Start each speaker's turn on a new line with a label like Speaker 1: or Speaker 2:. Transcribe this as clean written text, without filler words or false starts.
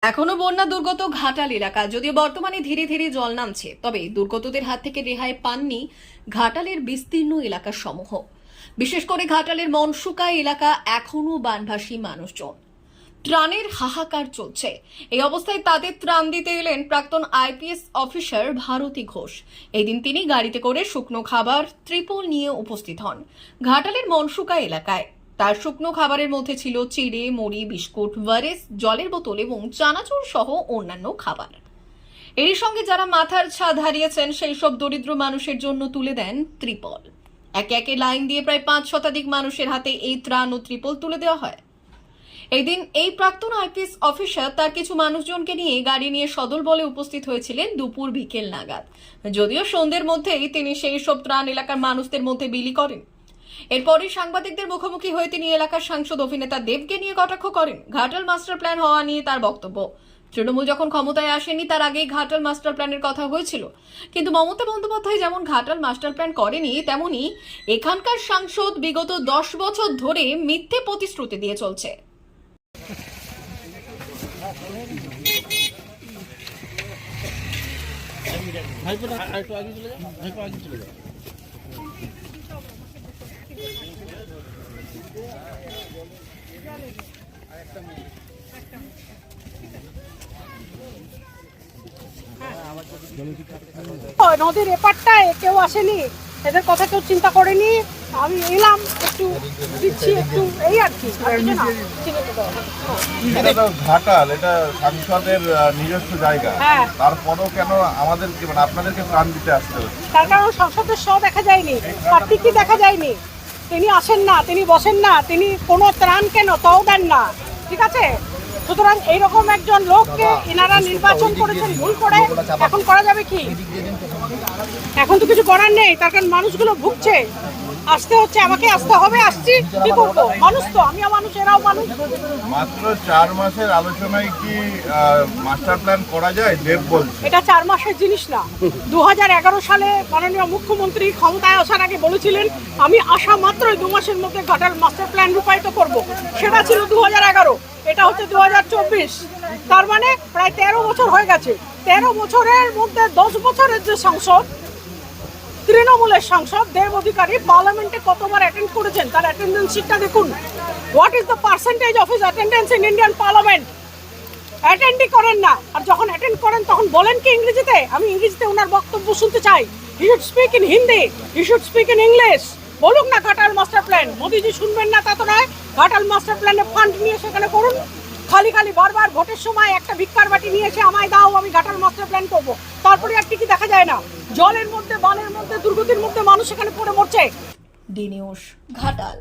Speaker 1: এখনো বন্যা দুর্গত ঘাটাল এলাকা, যদিও বর্তমানে ধীরে ধীরে জল নামছে, তবে দুর্গতদের হাত থেকে রেহাই পাননি ঘাটালের বিস্তীর্ণ এলাকার সমূহ। বিশেষ করে ঘাটালের মনসুকা এলাকা এখনো বানভাসী মানুষজন। ত্রাণের হাহাকার চলছে। এই অবস্থায় তাদের ত্রাণ দিতে এলেন প্রাক্তন আইপিএস অফিসার ভারতী ঘোষ। এদিন তিনি গাড়িতে করে শুকনো খাবার ত্রিপল নিয়ে উপস্থিত হন ঘাটালের মনসুকা এলাকায়। তার শুকনো খাবারের মধ্যে ছিল চিড়ে, মুড়ি, বিস্কুট, ওয়ারেস, জলের বোতল এবং চানাচুর সহ অন্যান্য খাবার। এর সঙ্গে যারা মাথার ছাদ হারিয়েছেন সেই সব দরিদ্র মানুষের জন্য তুলে দেন ত্রিপল। একে একে লাইন দিয়ে প্রায় 5 শতাধিক মানুষের হাতে এই ত্রাণ ও ত্রিপল তুলে দেওয়া হয়। এদিন এই প্রাক্তন আইপিএস অফিসার তার কিছু মানুষজনকে নিয়ে গাড়ি নিয়ে সদল বলে উপস্থিত হয়েছিলেন দুপুর বিকেল নাগাদ। যদিও সন্ধ্যের মধ্যেই তিনি সেই সব ত্রাণ এলাকার মানুষদের মধ্যে বিলি করেন। এরপরই সাংবাদিকদের মুখোমুখি হয়ে তিনি এলাকার সাংসদ অভিনেতা দেবকে নিয়ে কটাক্ষ করেন। ঘাটাল মাস্টার প্ল্যান হওয়া নিয়ে তার বক্তব্য, তৃণমূল যখন ক্ষমতায় আসেনি তার আগেই ঘাটাল মাস্টার প্ল্যানের কথা হয়েছিল, কিন্তু মমতা বন্দ্যোপাধ্যায় যেমন ঘাটাল মাস্টার প্ল্যান করেনি, তেমনি এখানকার সাংসদ বিগত 10 বছর ধরে মিথ্যে প্রতিশ্রুতি দিয়ে চলছে।
Speaker 2: নদীর এপারটায় কেউ আসেনি, এদের কথা কেউ চিন্তা করেনি। আমি এলাম একটু দিচ্ছি, একটু এই আর কি।
Speaker 3: ঘাটাল এটা সাংসদের নিজস্ব জায়গা, তারপরও কেন আমাদেরকে মানে আপনাদেরকে প্রাণ দিতে আসতে হচ্ছে?
Speaker 2: তার কারণ সংসদের শো দেখা যায়নি, কার্তিকই দেখা যায়নি। তিনি আসেন না, তিনি বসেন না, তিনি কোনো ত্রাণ কেন তাও দেন না, ঠিক আছে? সুতরাং এইরকম একজন লোককে এনারা নির্বাচন করেছেন ভুল করে। এখন করা যাবে কি? এখন তো কিছু করার নেই, তার কারণ মানুষগুলো ভুগছে। আসতে হচ্ছে, আমাকে আসতে হবে, আসছি, কি করবো? মানুষ তো, আমিও মানুষ, এরাও মানুষ।
Speaker 3: মাত্র 4 মাসের আলোচনায় কি মাস্টার প্ল্যান করা যায়? দেব বলছে
Speaker 2: এটা 4 মাসের জিনিস না। 2011 সালে মাননীয় মুখ্যমন্ত্রী ক্ষমতায় আসার আগে বলেছিলেন, আমি আসা মাত্রই 2 মাসের মধ্যে ঘাটাল মাস্টার প্ল্যান রূপায়িত করব। সেটা ছিল 2011, এটা হচ্ছে 2024। তার মানে প্রায় 13 বছর হয়ে গেছে। 13 বছরের মধ্যে 10 বছরের যে সংসদ, তৃণমূলের সাংসদ দেব অধিকারী পার্লামেন্টে কতবার অ্যাটেন্ড করেছেন তার অ্যাটেন্ডেন্স শিটটা দেখুন। What is the percentage of his attendance in Indian parliament? অ্যাটেন্ডই করেন না। আর যখন অ্যাটেন্ড করেন তখন বলেন কি ইংরেজিতে? আমি ইংরেজিতে ওনার বক্তব্য শুনতে চাই। He should speak in Hindi, he should speak in English. বলুক না ঘাটাল মাস্টার প্ল্যান। মোদিজি শুনবেন না তা তো নয়। ঘাটাল মাস্টার প্ল্যানে ফান্ড নিয়ে সেখানে করুন। খালি খালি বারবার ভোটের সময় একটা ভিক্ষার বাটি নিয়েছে, আমায় দাও, আমি ঘাটাল মাস্টার প্ল্যান করবো। তারপরে আর কি দেখা যায় না? জলের মধ্যে, বানের মধ্যে, দুর্গতির মধ্যে মানুষ এখানে পড়ে মরছে।
Speaker 1: D news, Ghatal.